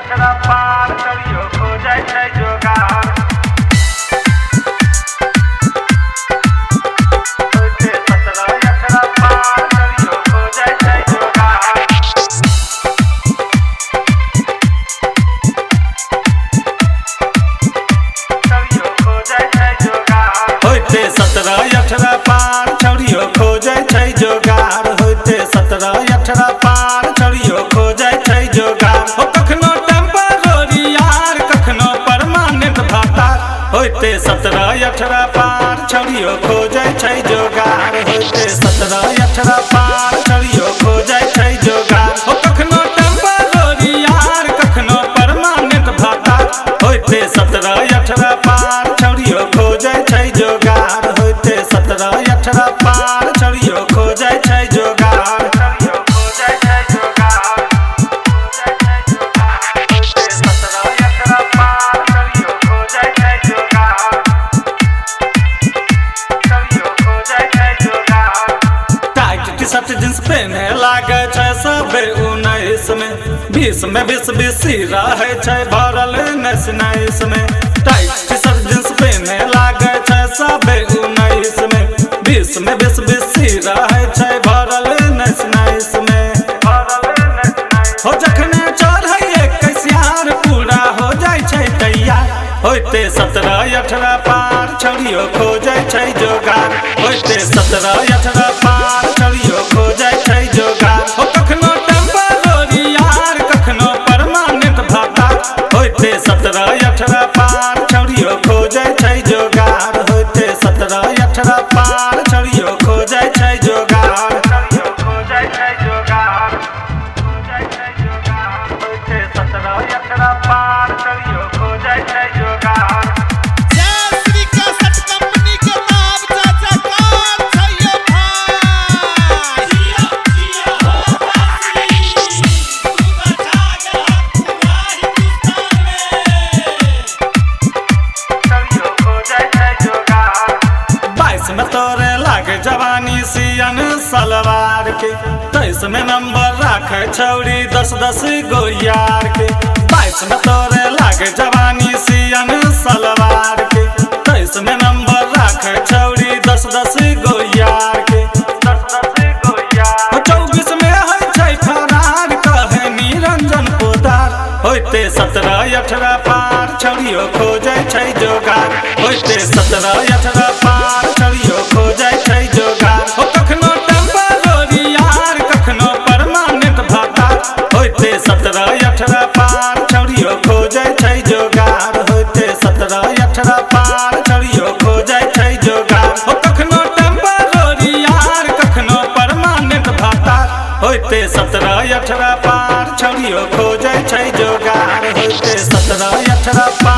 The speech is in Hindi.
अठरा पार करियो खो जाय छै जोगार। होइते 17 18 पार करियो खो जाय छै जोगार। करियो खो जाय छै जोगार। होइते 17 18 पार छौरियो खो जाय छै जोगार। होइते 17 18 पार छौरियो खो जाय छै जोगार। हो कखनो टेम्पररी यार कखनो परमानेंट भातार। होइते 17 18 पार छौरियो खो जाय छै जोगार। होइते 17 18 पार छौरियो खो जाय छै जोगार। हो कखनो टेम्पररी यार कखनो परमानेंट भातार। होइते 17 18 पार छौरियो खो जाय छै जोगार। होइते 17 18 पार छौरियो खो जाय छै जोगार। छौरियो खो जाय छै जोगार। होइते 17 18 पार छौरियो खो जाय छै जोगार। छौरियो खो जाय छै जोगार। टाइट टी शर्ट जींस पहने लागे छै सबे 19 में। 20 में 20 बेसी रहे छै भरल 19 में। टाइट टी शर्ट जींस पहने लागे छै सबे 19 में। 20 में 20 बेसी रहे छै भरल 19 में। हो जखने चढ़ै 21 यार पूरा हो जाय छै तैयार। होइते 17 18 पार छौरियो खो जाय छै जोगार। होइते 17 18 पार छौरियो खो जाय छै जोगार। हो कखनो टेम्पररी यार कखनो परमानेंट भातार। होइते 17 18 पार छौरियो खो जाय छै जोगार। होइते 17 18 पार छौरियो खो जाय छै जोगार। छौरियो खो जाय छै जोगार। खो जाय छै जोगार। होइते 17 18 पार छौरियो खो जाय छै जोगार। जय श्री कैसेट कंपनी के नाम चाचा कौन छै यो भाई। जिया जिया हो बासी तू बचा गया पूरा हिंदुस्तान में। छौरियो खो जाय छै जोगार। 22 में तोरे लागे जवानी सियन सलवार के। 23 में नंबर राखे छौरी 10 10 गो यार के। 22 में तोरे लागे जवानी सियन सलवार के। 23 में नंबर राखे छौरी 10 10 गो यार के। 10 10 गो यार। 24 में है छै फरार कहे निरंजन पोदार। होइते 17 18 पार छौरियो खो जाय छै जोगार। होइते 17 18 पार छौरियो खो जाय छै जोगार। हो कखनो टेम्पररी यार कखनो परमानेंट भातार। होइते 17 18 पार छौरियो खो जाय छै जोगार। होइते 17 18 पार छौरियो खो जाय छै जोगार। हो कखनो टेम्पररी यार कखनो परमानेंट भातार। होइते 17 18 पार छौरियो खो जाय छै जोगार। होइते 17 18 पार